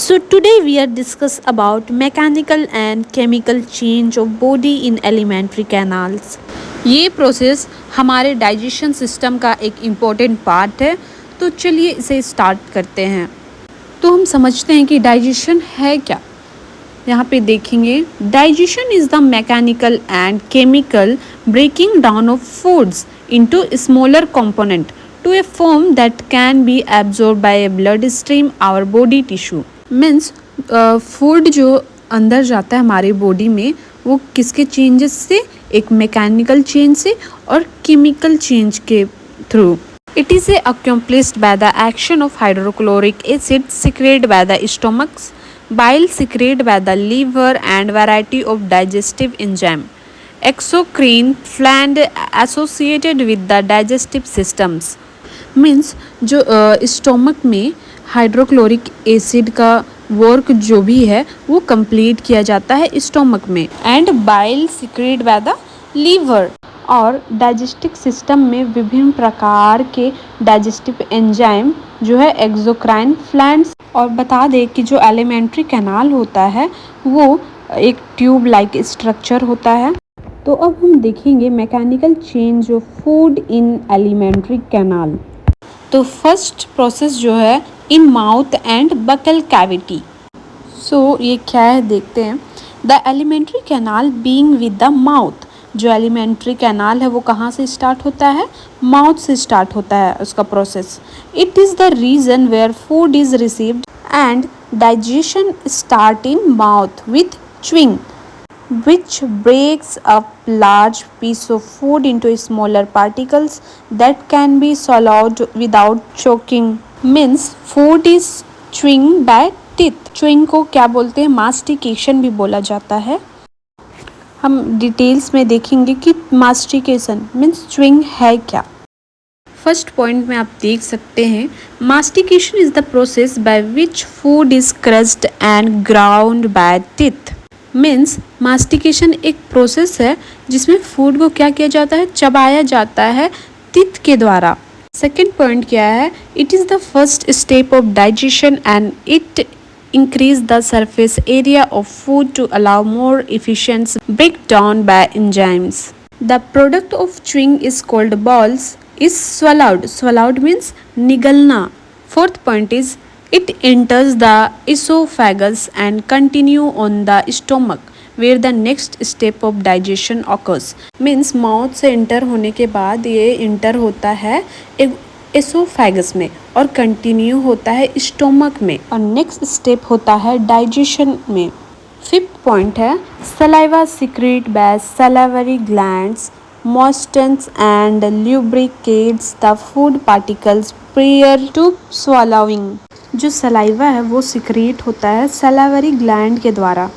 So today we are discuss about mechanical and chemical change of body in alimentary canals. ये process हमारे digestion system का एक important part है। तो चलिए इसे स्टार्ट करते हैं। तो हम समझते हैं कि डाइजेशन है क्या। यहाँ पे देखेंगे, digestion is the mechanical and chemical breaking down of foods into smaller component to a form that can be absorb by a blood stream our body tissue. Means food जो अंदर जाता है हमारी बॉडी में, वो किसके चेंजेस से, एक मैकेनिकल चेंज से और केमिकल चेंज के through. It is accomplished by the action of hydrochloric acid secreted by the stomach, bile secreted by the liver and variety of digestive enzyme. Exocrine gland associated with the digestive systems. Means जो stomach में hydrochloric acid का work जो भी है वो complete किया जाता है स्टोमक में, and bile secrete by the liver, और डाइजेस्टिव सिस्टम में विभिन्न प्रकार के डाइजेस्टिव एंजाइम जो है एक्सोक्राइन फ्लैंड्स। और बता दें कि जो एलिमेंट्री कैनाल होता है वो एक ट्यूब लाइक स्ट्रक्चर होता है। तो अब हम देखेंगे mechanical change of food in alimentary canal. तो फर्स्ट प्रोसेस जो है in mouth and buccal cavity. So ये क्या है देखते हैं। The alimentary canal being with the mouth, जो एलिमेंट्री कैनाल है वो कहाँ से स्टार्ट होता है, माउथ से स्टार्ट होता है उसका process. It is the region where food is received and digestion start in mouth with chewing, which breaks up large piece of food into smaller particles that can be swallowed without choking. Means food is chewing by teeth. Chewing को क्या बोलते हैं, मास्टिकेशन भी बोला जाता है। हम details में देखेंगे कि मास्टिकेशन मीन्स च्विंग है क्या। फर्स्ट पॉइंट में आप देख सकते हैं, mastication is the process by which food is crushed and ground by teeth. Means mastication एक प्रोसेस है जिसमें फूड को क्या किया जाता है, चबाया जाता है टीथ के द्वारा। सेकेंड पॉइंट क्या है, it is the first step of digestion and it increase the surface area of food to allow more efficient breakdown by enzymes. The product of chewing is called balls is swallowed. Swallowed means निगलना. Fourth point is it enters the esophagus and continue on the stomach where the next step of digestion occurs. Means mouth से enter होने के बाद ये enter होता है oesophagus में और continue होता है स्टोमक में, और नेक्स्ट स्टेप होता है डाइजेशन में। फिफ्थ पॉइंट है, saliva secrete by salivary glands moistens and lubricates the food particles prior to swallowing. जो सलाइवा है वो सिक्रेट होता है सलाइवरी ग्लैंड के द्वारा।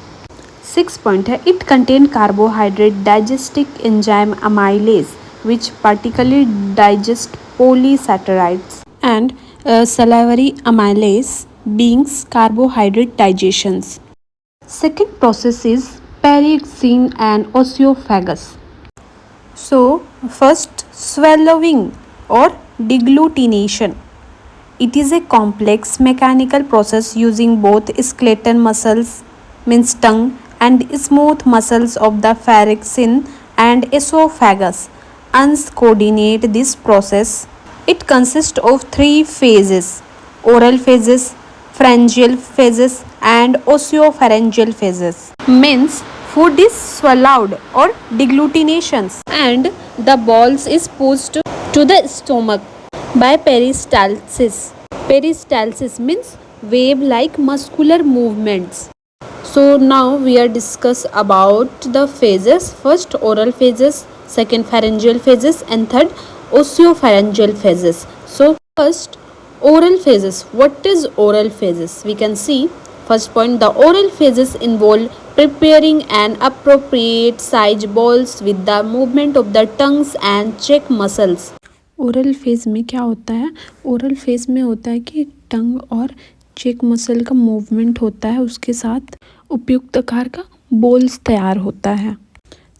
सिक्स पॉइंट है, it contain carbohydrate डाइजेस्टिक enzyme amylase which particularly digest polysaccharides and salivary amylase being carbohydrate digestions. Second process is pyroxene and oesophagus. So first, swallowing or deglutination. It is a complex mechanical process using both skeletal muscles means tongue and smooth muscles of the pharynx and esophagus. Coordinate this process. It consists of three phases: oral phases, pharyngeal phases and oesopharyngeal phases. Means food is swallowed or deglutination and the balls is pushed to the stomach by peristalsis. Peristalsis means wave like muscular movements. So now we are discuss about the phases. First oral phases, second pharyngeal phases and third oesopharyngeal phases. So first oral phases. What is oral phases? We can see first point, the oral phases involve preparing an appropriate size balls with the movement of the tongues and cheek muscles. Oral phase में क्या होता है, oral phase में होता है कि टंग और check muscle का मूवमेंट होता है, उसके साथ उपयुक्त आकार का बोल्स तैयार होता है।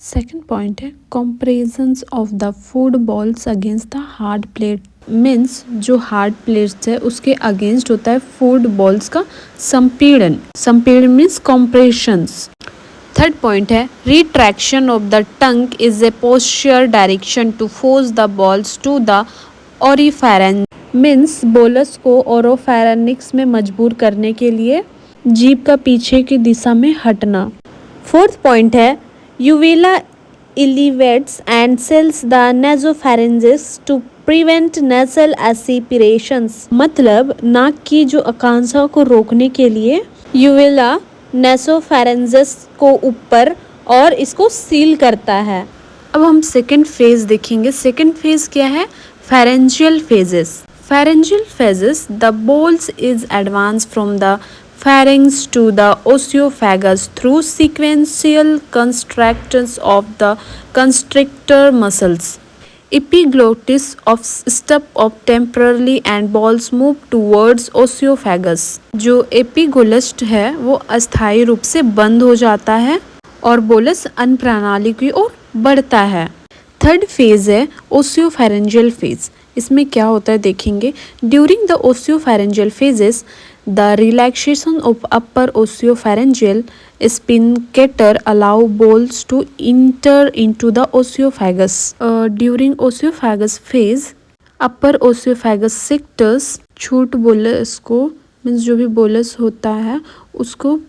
सेकंड पॉइंट है, compressions of the food balls against the hard plate means जो हार्ड प्लेट्स है उसके अगेंस्ट होता है फूड बॉल्स का संपीड़न। संपीड़न मीन्स कॉम्प्रेशंस। थर्ड पॉइंट है retraction of the tongue is a posture direction to force the balls to the oropharynx. Means bolus को ओरोफेरेनिक्स में मजबूर करने के लिए जीभ का पीछे की दिशा में हटना। फोर्थ पॉइंट है यूवेला elevates and seals the nasopharynges to prevent nasal aspirations। मतलब नाक की जो आकांक्षा को रोकने के लिए यूवेला nasopharynges को ऊपर और इसको सील करता है। अब हम सेकेंड फेज देखेंगे। सेकेंड फेज क्या है? pharyngeal phases। pharyngeal phases the balls is advanced from the pharynx to the oesophagus through sequential contractions of the constrictor muscles. Epiglottis of stop up temporarily and balls move towards oesophagus। जो एपिगोलस्ट है वो अस्थायी रूप से बंद हो जाता है और बोलस अन्न प्रणाली की ओर बढ़ता है। थर्ड फेज है ओसियोफेरेंजियल फेज। इसमें क्या होता है देखेंगे। During the oesophageal phases the relaxation of upper oesophageal sphincter allow balls to enter into the oesophagus। during oesophagus phase upper oesophagus sectors छूट बोलस को मीन्स जो भी बोलस होता है उसको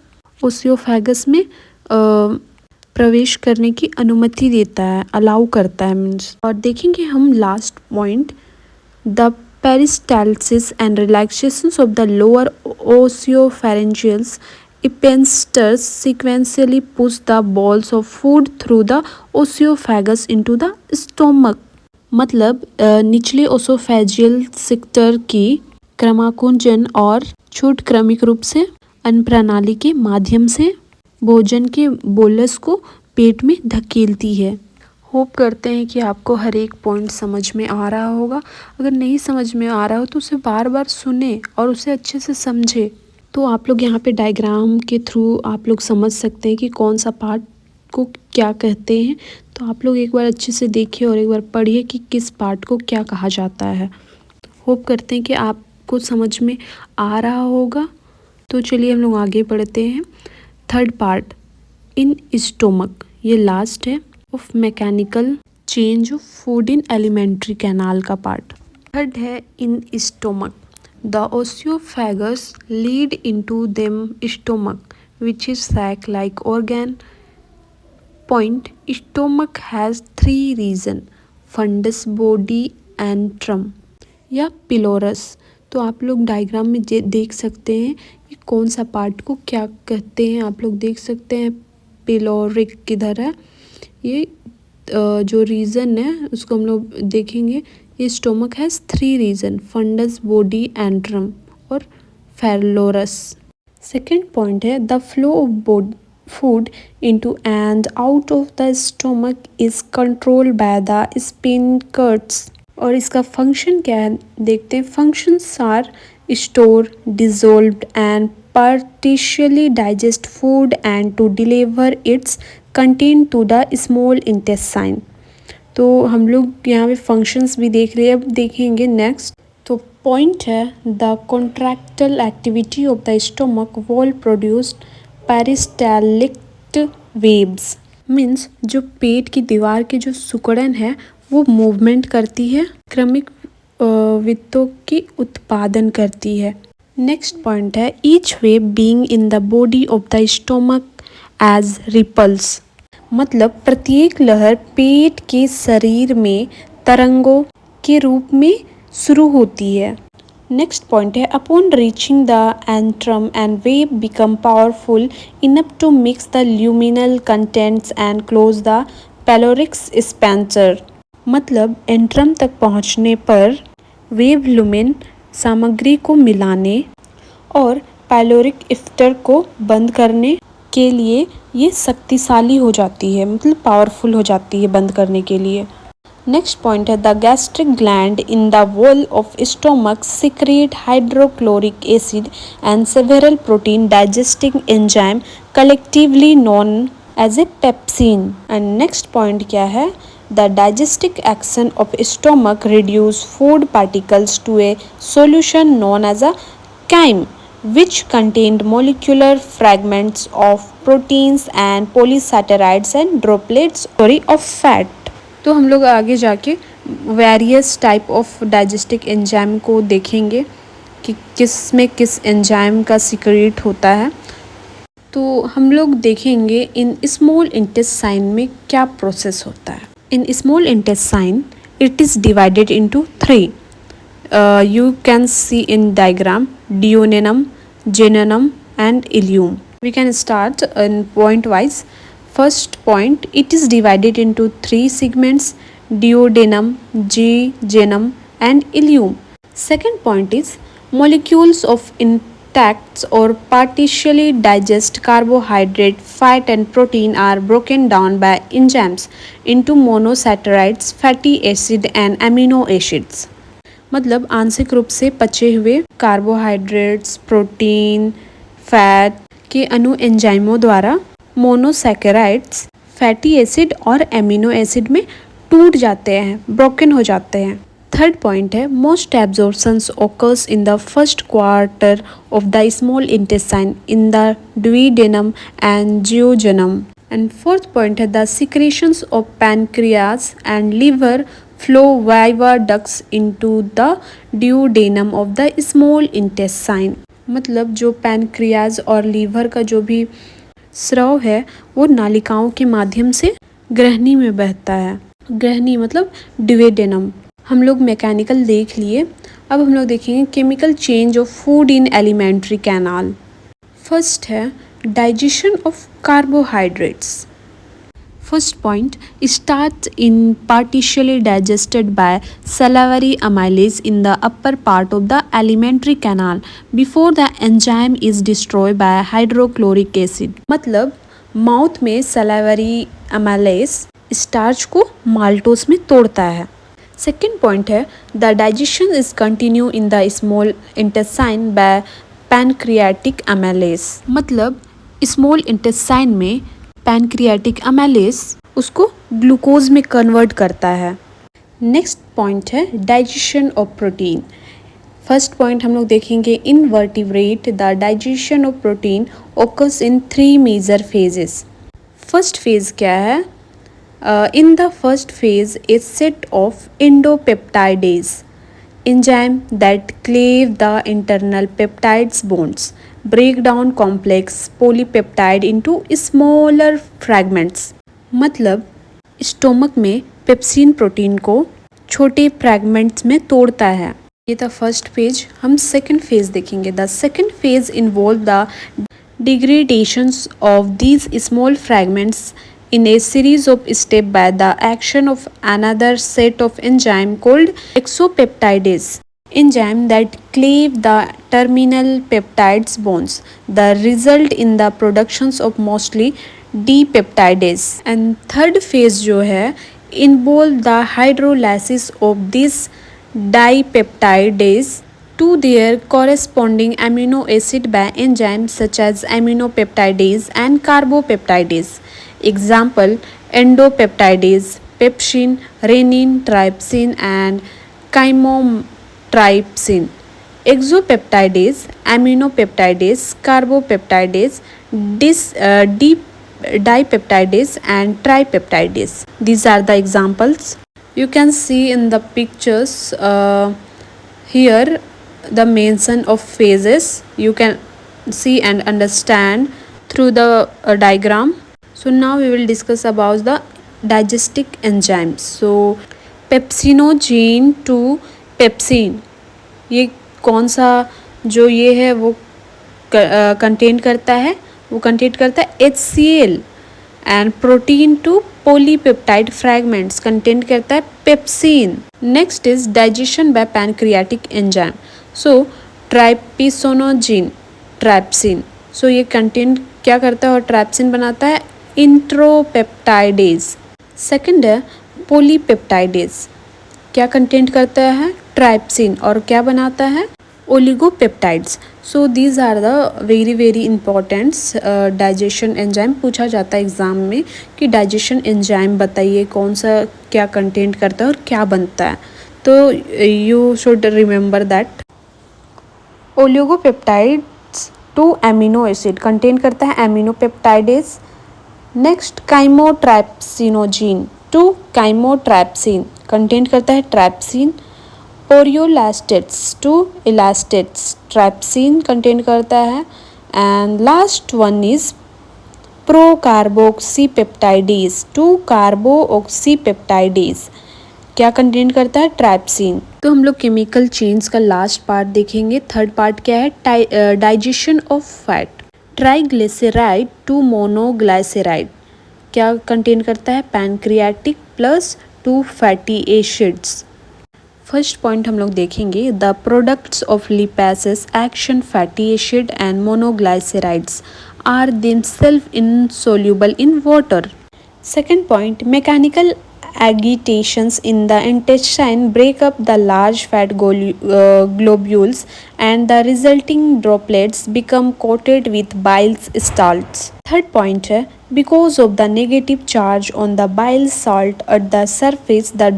ओसियोफेगस में प्रवेश करने की अनुमति देता है, अलाउ करता है मीन्स। और देखेंगे हम last point the peristalsis and relaxations of the lower oesopharyngeal sphincters sequentially push the balls of food through the oesophagus into the stomach। मतलब निचले ओसोफेजियल सेक्टर की क्रमाकुंजन और छूट क्रमिक रूप से अन्न प्रणाली के माध्यम से भोजन के बोलस को पेट में धकेलती है। होप करते हैं कि आपको हर एक पॉइंट समझ में आ रहा होगा। अगर नहीं समझ में आ रहा हो तो उसे बार बार सुने और उसे अच्छे से समझे। तो आप लोग यहाँ पे डायग्राम के थ्रू आप लोग समझ सकते हैं कि कौन सा पार्ट को क्या कहते हैं। तो आप लोग एक बार अच्छे से देखिए और एक बार पढ़िए कि किस पार्ट को क्या कहा जाता है। होप करते हैं कि आपको समझ में आ रहा होगा। तो चलिए हम लोग आगे बढ़ते हैं। थर्ड पार्ट इन स्टोमक, ये लास्ट है of mechanical change of food in alimentary canal का पार्ट। थर्ड है in stomach the oesophagus lead into them stomach which is sac like organ. Point stomach has 3 region fundus body antrum या pylorus. तो आप लोग diagram में देख सकते हैं कि कौन सा पार्ट को क्या कहते हैं। आप लोग देख सकते हैं पिलोरिक किधर है। ये जो रीज़न है उसको हम लोग देखेंगे। ये stomach has 3 region fundus body antrum और फेलोरस। सेकेंड पॉइंट है the flow of food into and out of the stomach is controlled by the sphincters. और इसका फंक्शन क्या है देखते हैं। Functions are store dissolved and partially digest food and to deliver its content to the small intestine। तो हम लोग यहाँ पे फंक्शंस भी देख रहे हैं। अब देखेंगे नेक्स्ट। तो पॉइंट है the contractile activity of the stomach wall produced peristaltic waves. Means जो पेट की दीवार की जो सुकड़न है वो मूवमेंट करती है, क्रमिक वित्तों की उत्पादन करती है। नेक्स्ट पॉइंट है each wave being in the body of the stomach as ripples. मतलब प्रत्येक लहर पेट के शरीर में तरंगों के रूप में शुरू होती है। नेक्स्ट पॉइंट है upon reaching the antrum and wave become powerful enough to mix the luminal contents and close the pyloric sphincter. मतलब एंट्रम तक पहुंचने पर वेव लुमिन सामग्री को मिलाने और पायलोरिक इफ्टर को बंद करने के लिए ये शक्तिशाली हो जाती है, मतलब पावरफुल हो जाती है बंद करने के लिए। नेक्स्ट पॉइंट है the gastric gland in the wall of stomach secrete hydrochloric acid and several protein digesting enzyme collectively known as a pepsin. And next point क्या है the digestive action of stomach reduce food particles to a solution known as a chyme, which contained molecular fragments of proteins and polysaccharides and droplets of fat. तो हम लोग आगे जाके various type of डाइजेस्टिक enzyme को देखेंगे कि किस में किस एंजाइम का सिक्रेट होता है। तो हम लोग देखेंगे इन स्मॉल इंटेस्टाइन में क्या प्रोसेस होता है। In small intestine it is divided into 3. You can see in diagram duodenum, jejunum and ileum. We can start in point wise. First point, it is divided into 3 segments: duodenum, jejunum and ileum. Second point is molecules of intact or partially digest carbohydrate, fat and protein are broken down by enzymes into monosaccharides, fatty acid and amino acids. मतलब आंशिक रूप से पचे हुए carbohydrates, protein, fat के अणु एंजाइमों द्वारा मोनोसैकेराइड्स, फैटी एसिड और एमिनो एसिड में टूट जाते हैं, ब्रोकन हो जाते हैं। थर्ड पॉइंट है most absorptions occurs in the first quarter of the small intestine in the duodenum and jejunum. And fourth point है the secretions of pancreas and liver flow via ducts into the duodenum of the small intestine. मतलब जो pancreas और liver का जो भी स्राव है वो नालिकाओं के माध्यम से ग्रहणी में बहता है। ग्रहणी मतलब duodenum। हम लोग मैकेनिकल देख लिए, अब हम लोग देखेंगे chemical change of food in alimentary canal. First है digestion of carbohydrates. First point, starch in partially digested by salivary amylase in the upper part of the alimentary canal before the enzyme is destroyed by hydrochloric acid. मतलब mouth में salivary amylase starch को maltose में तोड़ता है। Second point है the digestion is continue in the small intestine by pancreatic amylase. मतलब small intestine में pancreatic amylase उसको ग्लूकोज में कन्वर्ट करता है। नेक्स्ट पॉइंट है digestion of protein. First point हम लोग देखेंगे in vertebrate the digestion of protein occurs in 3 major phases. First phase क्या है? In the first phase A set of endopeptidase enzyme that cleave the internal peptides bonds, break down complex polypeptide into smaller fragments. मतलब stomach में pepsin protein को छोटे fragments में तोड़ता है। ये था फर्स्ट फेज। हम सेकंड फेज देखेंगे। The second phase involve the डिग्रेडेशंस of these small fragments in a series of steps by the action of another set of enzyme called exopeptidase enzyme that cleave the terminal peptides bonds. The result in the productions of mostly dipeptidase. And third phase जो है involve the hydrolysis of this dipeptidase to their corresponding amino acid by enzymes such as aminopeptidase and carbopeptidase. Example endopeptidase, pepsin, renin, trypsin and chymotrypsin. Exopeptidase, aminopeptidase, carbopeptidase, dipeptidase and tripeptidase. These are the examples. You can see in the pictures here the mention of phases. You can see and understand through the diagram. So now we will discuss about the digestive enzymes. So pepsinogen to pepsin, ये कौन सा जो ये है वो content करता है? वो कंटेंट करता है HCl. And protein to polypeptide fragments content करता है pepsin. Next is digestion by pancreatic enzyme. So trypsinogen, trypsin. So ये कंटेंट क्या करता है और ट्राइप्सिन बनाता है? इंट्रोपेप्टाइडेज. सेकंड है पॉलीपेप्टाइडेज. क्या कंटेंट करता है? ट्राइप्सिन. और क्या बनाता है? Oligopeptides, so these are the very important digestion enzyme. पूछा जाता है एग्ज़ाम में कि डाइजेशन एंजाइम बताइए कौन सा क्या कंटेंट करता है और क्या बनता है, तो you should remember that. Oligopeptides 2 amino acid contain करता है एमिनोपेप्टाइडेज। नेक्स्ट काइमोट्राइप्सिनोजीन 2 काइमोट्राइप्सिन कंटेन करता है trypsin. Proelastase 2 elastase trypsin contain करता है। And last one is procarboxypeptidase 2 carboxypeptidase क्या कंटेन करता है ट्राइप्सिन। तो हम लोग केमिकल चेन्स का लास्ट पार्ट देखेंगे। थर्ड पार्ट क्या है, digestion of fat. Triglyceride 2 monoglyceride क्या कंटेन करता है pancreatic plus 2 fatty acids. First point हम लोग देखेंगे, the products of lipases action fatty acid and monoglycerides are themselves insoluble in water. Second point, mechanical agitations in the intestine break up the large fat globules and the resulting droplets become coated with bile salts. Third point है, because of the negative charge on the bile salt at the surface, the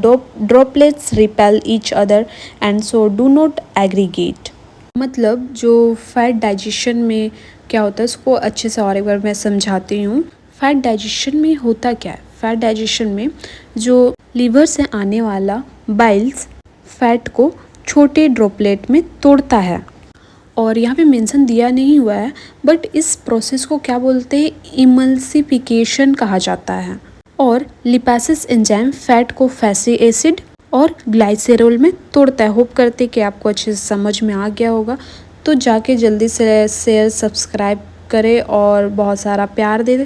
droplets repel each other and so do not aggregate. मतलब जो fat digestion में क्या होता है उसको अच्छे से और एक बार मैं समझाती हूँ। फैट डाइजेशन में होता क्या है, फैट डाइजेशन में जो लीवर से आने वाला बाइल्स फैट को छोटे ड्रॉपलेट में तोड़ता है। और यहाँ पे मेंशन दिया नहीं हुआ है, बट इस प्रोसेस को क्या बोलते हैं, इमल्सिफिकेशन कहा जाता है। और लिपेसेस एंजाइम फैट को फैटी एसिड और ग्लाइसेरोल में तोड़ता है। होप करते कि आपको अच्छे से समझ में आ गया होगा। तो जाके जल्दी से शेयर सब्सक्राइब करें और बहुत सारा प्यार दे दें।